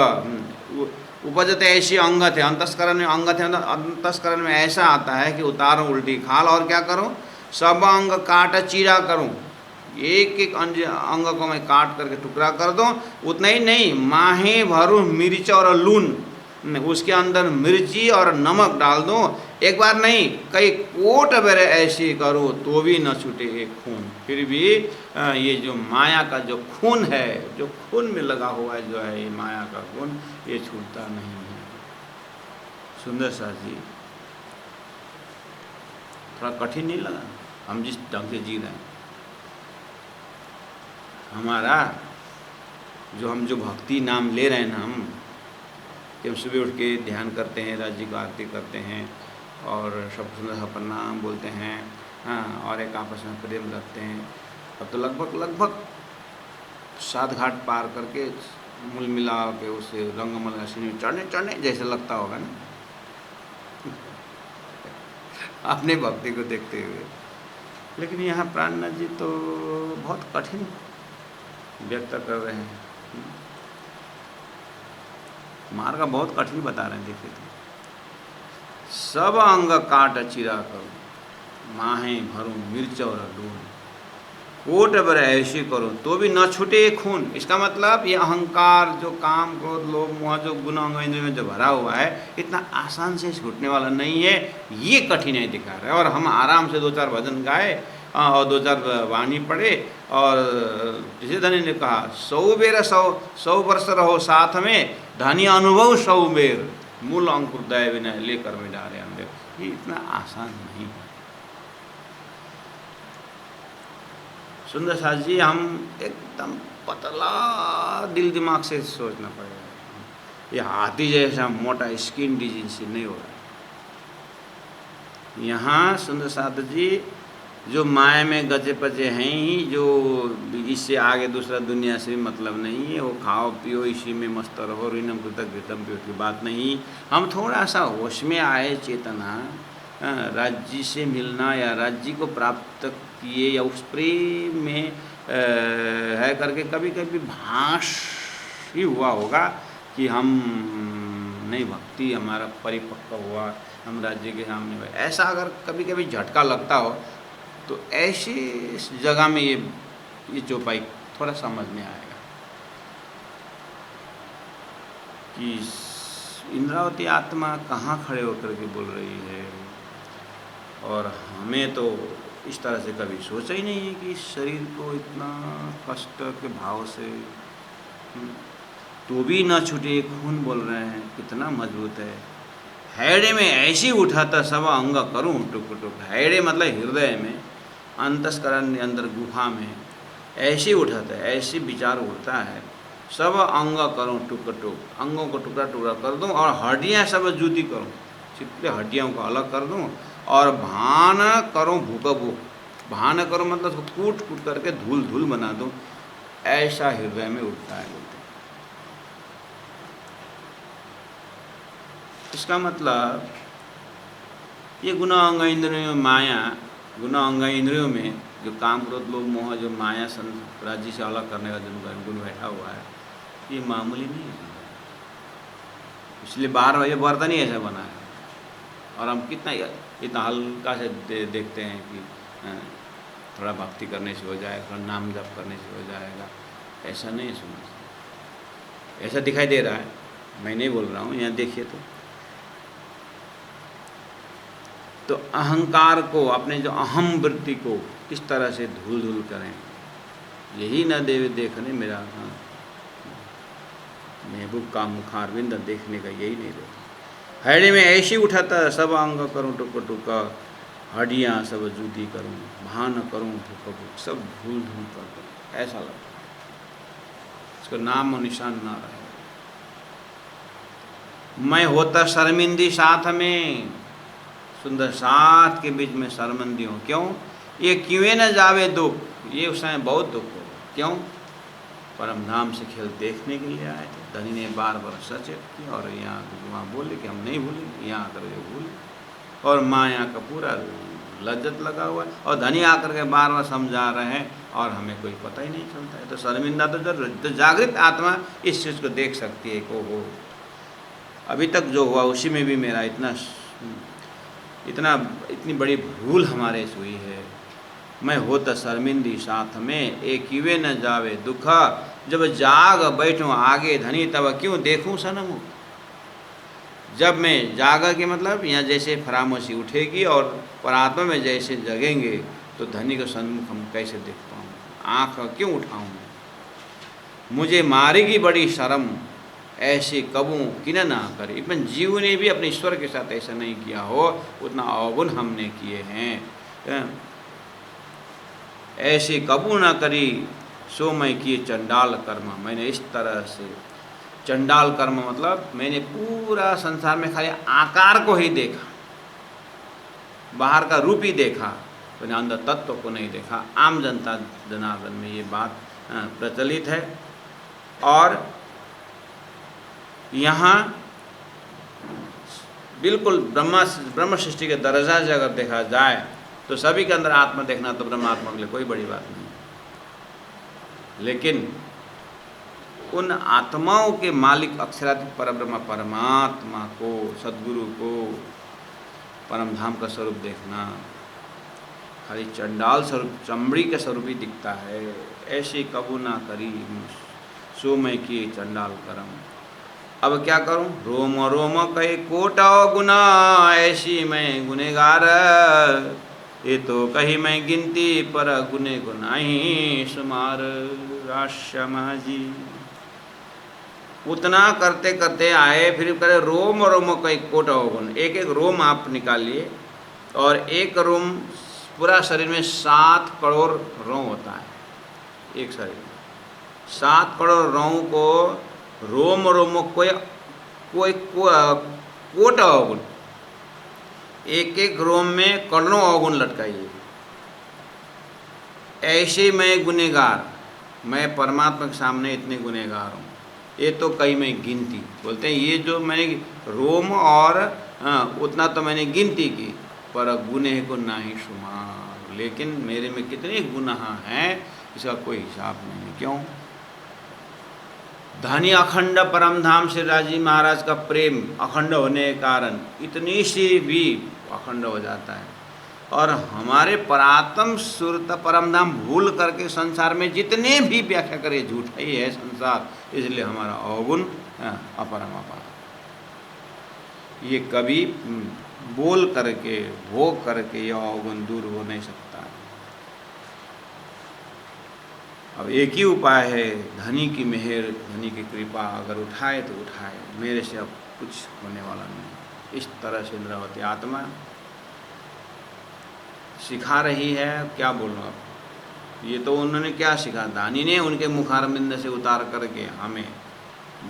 उपजते ऐसी अंग थे, अंतस्करण में अंग थे, अंतस्करण में ऐसा आता है कि उतारो उल्टी खाल और क्या करूं, सब अंग काट चीरा करूं, एक एक अंग को मैं काट करके टुकड़ा कर दूं, उतना ही नहीं, माहे भरूं मिर्च और लून, उसके अंदर मिर्ची और नमक डाल दूं, एक बार नहीं कई कोट बार ऐसे करो तो भी न छूटे एक खून। फिर भी ये जो माया का जो खून है, जो खून में लगा हुआ है, जो है ये माया का खून, ये छूटता नहीं है। सुंदर साथ जी, थोड़ा कठिन नहीं लगा? हम जिस ढंग से जी रहे हैं, हमारा हम जो भक्ति नाम ले रहे हैं ना, हम सुबह उठ के ध्यान करते हैं, राज्य को आरती करते हैं और सब सुंदर सा प्रणाम बोलते हैं, हाँ, और एक आपस में प्रेम रखते हैं। अब तो लगभग 7 घाट पार करके मूल मिला के उसे रंगमल में चढ़ने जैसे लगता होगा ना अपने भक्ति को देखते हुए। लेकिन यहाँ प्राणनाथ जी तो बहुत कठिन व्यक्त कर रहे हैं, मार्ग बहुत कठिन बता रहे हैं। देखिए तो सब अंग काट चिरा करो, माहे भरूं मिर्च और लून, कोट बर ऐसे करो तो भी न छूटे खून। इसका मतलब ये अहंकार, जो काम क्रोध लोभ मोह, जो गुना अंग में जो भरा हुआ है, इतना आसान से छूटने वाला नहीं है। ये कठिनाई दिखा रहा है। और हम आराम से 2-4 भजन गाए और 2-4 वाणी पढ़े, और जिसे धनी ने कहा 100 वर्ष रहो साथ में, धनी अनुभव 100 बेर, मूल अंकुर दय विनय लेकर में डाले अंदर। ये इतना आसान नहीं है। सुंदर साथ जी, हम एकदम पतला दिल दिमाग से सोचना पड़ेगा। ये हाथी जैसा मोटा स्किन डिजीज से नहीं हो रहा। यहाँ सुंदर साथ जी, जो माया में गजे पचे हैं ही, जो इससे आगे दूसरा दुनिया से भी मतलब नहीं है, वो खाओ पियो इसी में मस्त रहो, ऋणम कृतक घृतम पियो की बात नहीं। हम थोड़ा सा होश में आए, चेतना राज्य से मिलना या राज्य को प्राप्त किए या उस प्रेम में है करके कभी कभी भास ही हुआ होगा कि हम नहीं, भक्ति हमारा परिपक्व हुआ, हम राज्य के सामने। ऐसा अगर कभी कभी झटका लगता हो तो ऐसी जगह में ये चौपाई थोड़ा समझ में आएगा कि इंद्रावती आत्मा कहाँ खड़े होकर के बोल रही है। और हमें तो इस तरह से कभी सोचा ही नहीं है कि शरीर को इतना कष्ट के भाव से तो भी न छूटे खून बोल रहे हैं, कितना मजबूत है। हैड़े में ऐसी उठाता सब अंग करूं टुक टुक। हैड़े मतलब हृदय में, अंतस्करण के अंदर गुफा में ऐसे उठाता है, ऐसे विचार उठता है, सब अंग करूं टुक टुक, अंगों को टुकड़ा टुकड़ा कर दूं और हड्डियां सब जुदी करूं, चित्ते हड्डियों को अलग कर दूं और भान करूं भूक भूक। भान करूं मतलब कूट कूट करके धूल धूल बना दूं, ऐसा हृदय में उठता है। इसका मतलब ये गुना अंग इंद्रियों में माया, गुना अंग इंद्रियों में जो काम क्रोध लोभ मोह, जो माया राज्य से अलग करने का जो गुण बैठा हुआ है, ये मामूली नहीं है। इसलिए बाहर ये बर्तन ही ऐसा बना है और हम इतना हल्का से देखते हैं कि थोड़ा भक्ति करने से हो जाएगा, थोड़ा नाम जप करने से हो जाएगा। ऐसा नहीं है। सुनो, ऐसा दिखाई दे रहा है, मैं नहीं बोल रहा हूँ। यहाँ देखिए तो अहंकार को, अपने जो अहम वृत्ति को किस तरह से धूल धूल करें, यही न देवे देखने मेरा महबूब का मुखारविंद देखने का यही नहीं रहता। हैड़े में ऐसी उठाता सब अंग करूं टुक टुक, हड्डियाँ सब जुदी करूं, भान करूं भूक भूक, सब धूल धूल कर दूं, ऐसा लगता है। इसका नाम और निशान ना रहे। मैं होता शर्मिंदी साथ में, सुंदर साथ के बीच में शर्मिंदी हूँ। क्यों? ये क्यों न जावे दुख, ये उस समय बहुत दुख हो। क्यों? परम धाम से खेल देखने के लिए आए थे। धनी ने बार बार सचेत किया और यहाँ वहाँ बोले कि हम नहीं भूलेंगे, यहाँ आकर के भूले। और माया का पूरा लज्जत लगा हुआ है और धनी आकर के बार बार समझा रहे हैं और हमें कोई पता ही नहीं चलता है। तो शर्मिंदा तो जरूर, तो जागृत आत्मा इस चीज़ को देख सकती है कि हो अभी तक जो हुआ उसी में भी मेरा इतनी बड़ी भूल हमारे से हुई है। मैं होत शर्मिंदी साथ में, एक वे न जावे दुख, जब जाग बैठूं आगे धनी तब क्यों देखूं सनमुख। जब मैं जागा के मतलब यहाँ जैसे फरामोशी उठेगी और परात्मा में जैसे जगेंगे तो धनी का सन्मुख हम कैसे देख पाऊँ, आँख क्यों उठाऊँ। मुझे मारेगी बड़ी शर्म ऐसे कबू किन ना करे। इवन जीव ने भी अपने ईश्वर के साथ ऐसा नहीं किया हो, उतना अवगुण हमने किए हैं। ऐसे कबू ना करी सो मैं किए चंडाल कर्म। मैंने इस तरह से चंडाल कर्म मतलब मैंने पूरा संसार में खाली आकार को ही देखा, बाहर का रूप ही देखा, मैंने अंदर तत्व को नहीं देखा। आम जनता जनार्दन में ये बात प्रचलित है। और यहाँ बिल्कुल ब्रह्म सृष्टि के दर्जा से अगर देखा जाए तो सभी के अंदर आत्मा देखना तो ब्रह्मात्मा के लिए कोई बड़ी बात नहीं। लेकिन उन आत्माओं के मालिक अक्षराधिक परब्रह्म परमात्मा को, सद्गुरु को, परम धाम का स्वरूप देखना खाली चंडाल स्वरूप, चमड़ी का स्वरूप ही दिखता है। ऐसे कबू ना करी सो मैं किए चंडाल कर्म। अब क्या करूं, रोम रोम कई कोटा गुना, ऐसी मैं गुनेगार, ये तो कही मैं गिनती पर गुने गुनाही सुमार। राश्यमा जी उतना करते करते आए, फिर करे रोम रोम कई कोटा गुण। एक एक रोम आप निकालिए और एक रोम पूरा शरीर में 7 करोड़ रोम होता है। एक शरीर में 7 करोड़ रोम को रोम रोम कोई कोट अवगुण, एक एक रोम में करोड़ों अवगुण लटकाइए। ऐसे मैं गुनेगार, मैं परमात्मा के सामने इतने गुनेगार हूँ, ये तो कहीं मैं गिनती। बोलते हैं ये जो मैंने रोम और उतना तो मैंने गिनती की, पर गुने को ना ही शुमार। लेकिन मेरे में कितने गुनाह हैं इसका कोई हिसाब नहीं। क्यों? धनी अखंड परम धाम से राजी महाराज का प्रेम अखंड होने के कारण इतनी सी भी अखंड हो जाता है। और हमारे परात्म सुरत परम धाम भूल करके संसार में जितने भी व्याख्या करे झूठा ही है संसार, इसलिए हमारा अवगुण अपरम अपार। ये कभी बोल करके भोग करके यह अवगुण दूर हो नहीं सकता है। अब एक ही उपाय है, धनी की मेहर, धनी की कृपा अगर उठाए तो उठाए, मेरे से अब कुछ होने वाला नहीं। इस तरह से इंद्रावती आत्मा सिखा रही है। क्या बोलूँ अब, ये तो उन्होंने क्या सिखा, दानी ने उनके मुखारबिंद से उतार करके हमें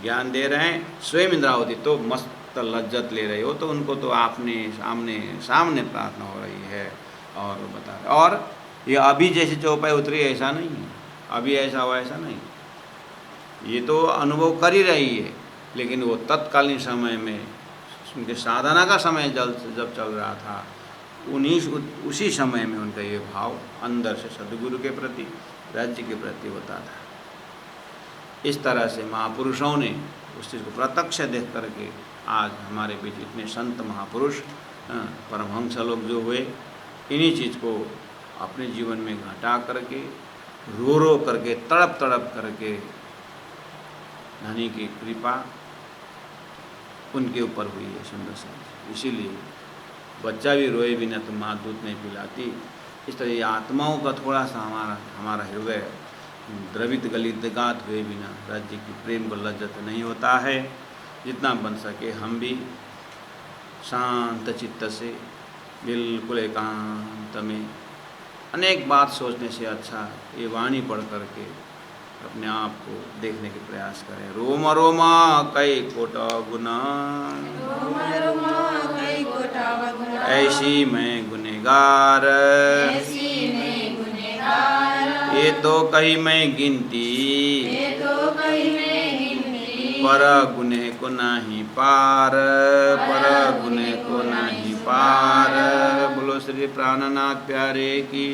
ज्ञान दे रहे हैं। स्वयं इंद्रावती तो मस्त लज्जत ले रही हो, तो उनको तो आपने सामने प्रार्थना हो रही है और बता रहे। और ये अभी जैसे चौपाई उतरी ऐसा नहीं है, अभी ऐसा हो ऐसा नहीं, ये तो अनुभव कर ही रही है। लेकिन वो तत्कालीन समय में उनके साधना का समय जब चल रहा था, उसी समय में उनका ये भाव अंदर से सद्गुरु के प्रति, राज्य के प्रति होता था। इस तरह से महापुरुषों ने उस चीज़ को प्रत्यक्ष देख करके आज हमारे बीच इतने संत महापुरुष परमहंस लोग जो हुए, इन्हीं चीज़ को अपने जीवन में घटा करके, रो करके, तड़प करके, धनी की कृपा उनके ऊपर हुई है सुंदर सा। इसीलिए बच्चा भी रोए बिना तो माँ दूध नहीं पिलाती। इस तरह ये आत्माओं का थोड़ा सा हमारा हृदय द्रवित गलितगात हुए बिना राज्य की प्रेम को लज्जत नहीं होता है। जितना बन सके हम भी शांत चित्त से, बिल्कुल एकांत में, अनेक बात सोचने से अच्छा ये वाणी पढ़ करके अपने आप को देखने के प्रयास करें। रोम रोमा कई कोटा गुना, ऐसी मैं गुनेगार, ये तो कही मैं गिनती, पर गुने को नहीं पार, पर गुने को नहीं पार। बोलो श्री प्राणनाथ प्यारे की,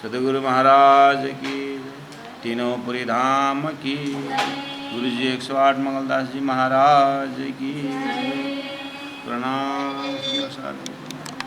सद्गुरु महाराज की, तीनों पुरी धाम की, गुरु जी 108 मंगलदास जी महाराज की। प्रणाम।